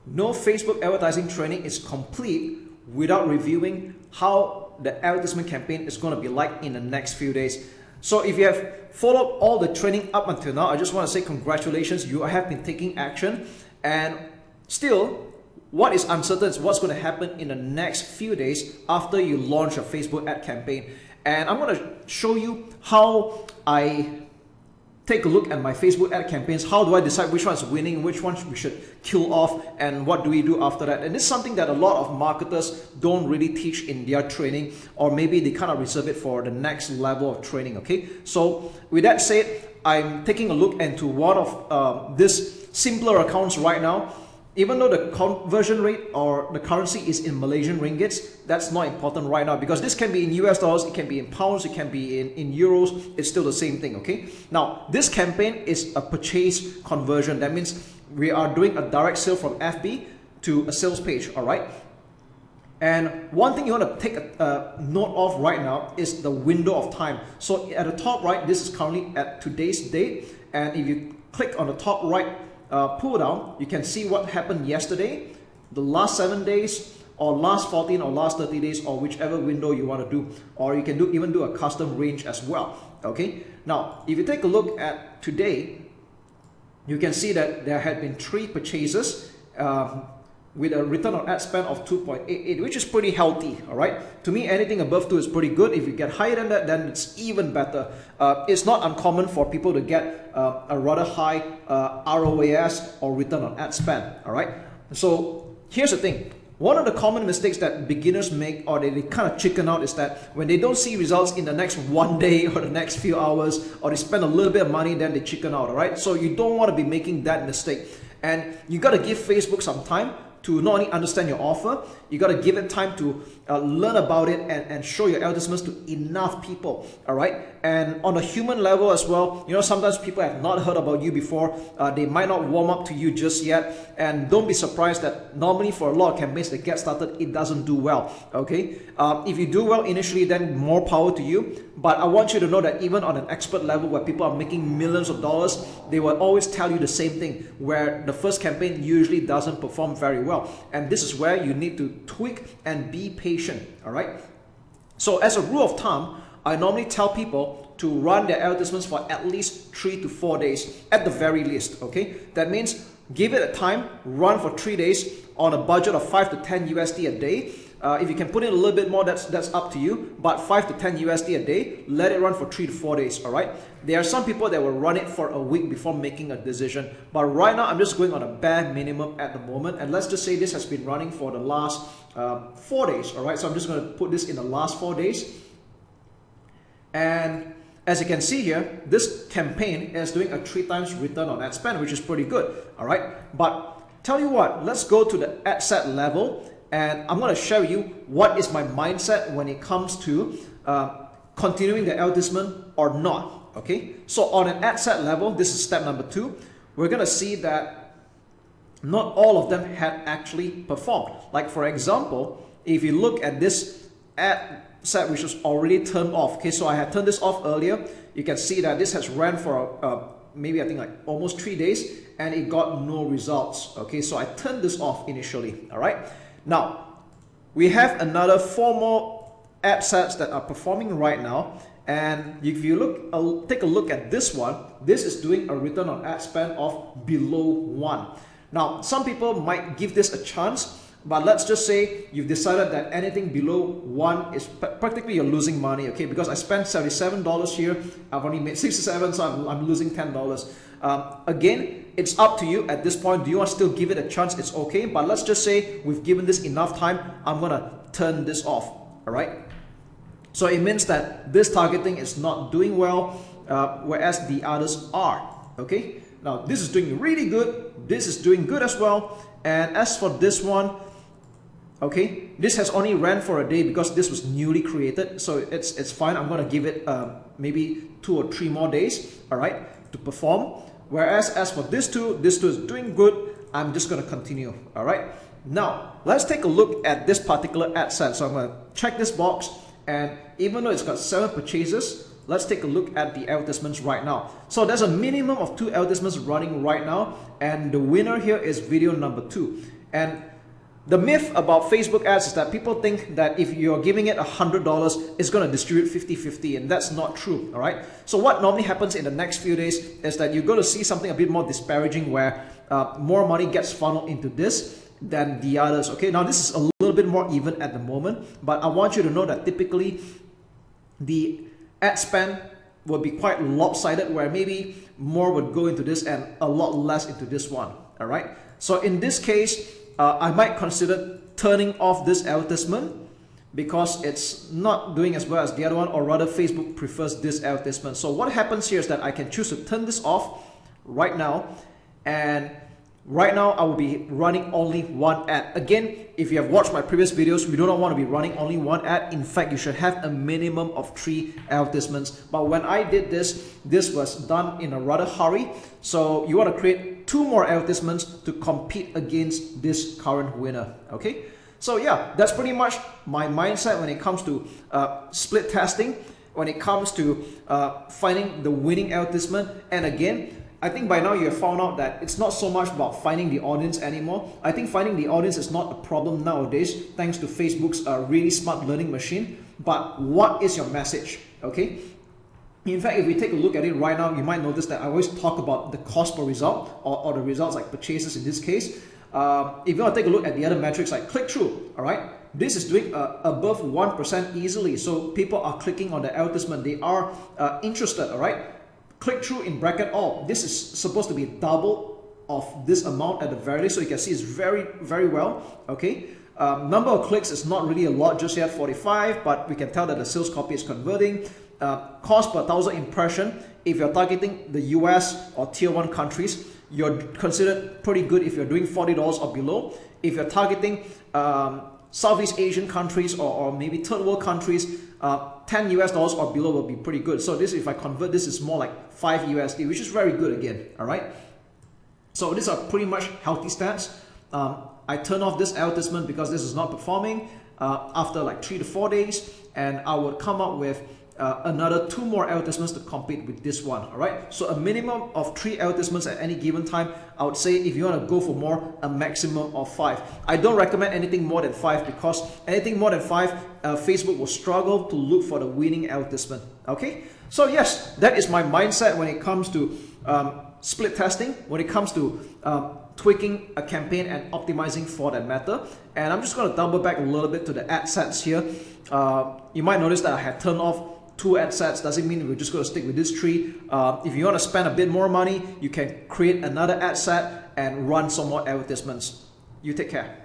no Facebook advertising training is complete without reviewing how the advertisement campaign is going to be like in the next few days. So if you have followed all the training up until now, I just want to say congratulations, you have been taking action. And still, what is uncertain is what's going to happen in the next few days after you launch a Facebook ad campaign. And I'm going to show you how I take a look at my Facebook ad campaigns. How do I decide which one's winning, which one we should kill off, and what do we do after that? And this is something that a lot of marketers don't really teach in their training, or maybe they kind of reserve it for the next level of training, okay? So with that said, I'm taking a look into one of these simpler accounts right now. Even though the conversion rate or the currency is in Malaysian ringgits, that's not important right now, because this can be in US dollars, it can be in pounds, it can be in euros, it's still the same thing, okay? Now, this campaign is a purchase conversion. That means we are doing a direct sale from FB to a sales page, all right? And one thing you want to take a note of right now is the window of time. So at the top right, this is currently at today's date. And if you click on the top right pull down, you can see what happened yesterday, the last 7 days, or last 14 or last 30 days, or whichever window you want to do. Or you can even do a custom range as well, okay? Now, if you take a look at today, you can see that there had been 3 purchases with a return on ad spend of 2.88, which is pretty healthy, all right? To me, anything above 2 is pretty good. If you get higher than that, then it's even better. It's not uncommon for people to get a rather high ROAS, or return on ad spend, all right? So here's the thing. One of the common mistakes that beginners make, or they kind of chicken out, is that when they don't see results in the next 1 day or the next few hours, or they spend a little bit of money, then they chicken out, all right? So you don't want to be making that mistake. And you got to give Facebook some time to not only understand your offer, you got to give it time to learn about it and show your advertisements to enough people, all right? And on a human level as well, you know, sometimes people have not heard about you before. They might not warm up to you just yet. And don't be surprised that normally for a lot of campaigns that get started, it doesn't do well, okay? If you do well initially, then more power to you. But I want you to know that even on an expert level where people are making millions of dollars, they will always tell you the same thing, where the first campaign usually doesn't perform very well. And this is where you need to tweak and be patient, all right? So as a rule of thumb, I normally tell people to run their advertisements for at least 3 to 4 days at the very least, okay? That means give it a time, run for 3 days on a budget of 5 to 10 USD a day. If you can put in a little bit more, that's up to you, but 5 to 10 USD a day, let it run for 3 to 4 days, all right? There are some people that will run it for a week before making a decision, but right now I'm just going on a bare minimum at the moment, and let's just say this has been running for the last 4 days, all right? So I'm just going to put this in the last 4 days. And as you can see here, this campaign is doing a 3 times return on ad spend, which is pretty good, all right? But tell you what, let's go to the ad set level, and I'm going to show you what is my mindset when it comes to continuing the advertisement or not, okay? So on an ad set level, this is step number 2. We're going to see that not all of them had actually performed. Like for example, if you look at this ad set which was already turned off, okay, so I had turned this off earlier, you can see that this has ran for maybe I think like almost 3 days, and it got no results, okay? So I turned this off initially, all right? Now, we have another 4 more ad sets that are performing right now, and if you look, take a look at this one, this is doing a return on ad spend of below 1. Now, some people might give this a chance, but let's just say you've decided that anything below 1 is practically you're losing money, okay? Because I spent $77 here, I've only made 67, so I'm losing $10. Again, it's up to you at this point. Do you want to still give it a chance? It's okay, but let's just say we've given this enough time. I'm gonna turn this off, all right? So it means that this targeting is not doing well, whereas the others are, okay? Now this is doing really good, this is doing good as well, and as for this one, okay, this has only ran for a day because this was newly created, so it's fine. I'm gonna give it maybe 2 or 3 more days, all right, to perform. Whereas as for this two is doing good. I'm just going to continue, all right? Now, let's take a look at this particular ad set. So I'm going to check this box, and even though it's got 7 purchases, let's take a look at the advertisements right now. So there's a minimum of 2 advertisements running right now, and the winner here is video number 2. And the myth about Facebook ads is that people think that if you're giving it $100, it's going to distribute 50-50, and that's not true, all right? So what normally happens in the next few days is that you're going to see something a bit more disparaging where more money gets funneled into this than the others, okay? Now, this is a little bit more even at the moment, but I want you to know that typically the ad spend will be quite lopsided, where maybe more would go into this and a lot less into this one, all right? So in this case, I might consider turning off this advertisement because it's not doing as well as the other one, or rather Facebook prefers this advertisement. So what happens here is that I can choose to turn this off right now, and right now I will be running only one ad. Again, if you have watched my previous videos, we do not want to be running only one ad. In fact, you should have a minimum of 3 advertisements. But when I did this, this was done in a rather hurry. So you want to create 2 more advertisements to compete against this current winner, okay? So yeah, that's pretty much my mindset when it comes to split testing, when it comes to finding the winning advertisement. And again, I think by now you have found out that it's not so much about finding the audience anymore. I think finding the audience is not a problem nowadays, thanks to Facebook's really smart learning machine. But what is your message, okay? In fact, if we take a look at it right now, you might notice that I always talk about the cost per result, or the results like purchases in this case. If you want to take a look at the other metrics like click-through, all right? This is doing above 1% easily. So people are clicking on the advertisement. They are interested, all right? Click-through in bracket all. This is supposed to be double of this amount at the very least. So you can see it's very, very well, okay? Number of clicks is not really a lot just yet, 45, but we can tell that the sales copy is converting. Cost per 1,000 impression, if you're targeting the US or tier 1 countries, you're considered pretty good if you're doing $40 or below. If you're targeting Southeast Asian countries or maybe third world countries, $10 US or below will be pretty good. So this, if I convert, this is more like 5 USD, which is very good again, all right? So these are pretty much healthy stats. I turn off this advertisement because this is not performing after like 3 to 4 days, and I would come up with another 2 more advertisements to compete with this one, all right? So a minimum of 3 advertisements at any given time. I would say if you want to go for more, a maximum of 5. I don't recommend anything more than 5, because anything more than 5, Facebook will struggle to look for the winning advertisement, okay? So yes, that is my mindset when it comes to split testing, when it comes to tweaking a campaign and optimizing for that matter. And I'm just going to double back a little bit to the ad sets here. You might notice that I had turned off 2 ad sets. Doesn't mean we're just going to stick with this 3. If you want to spend a bit more money, you can create another ad set and run some more advertisements. You take care.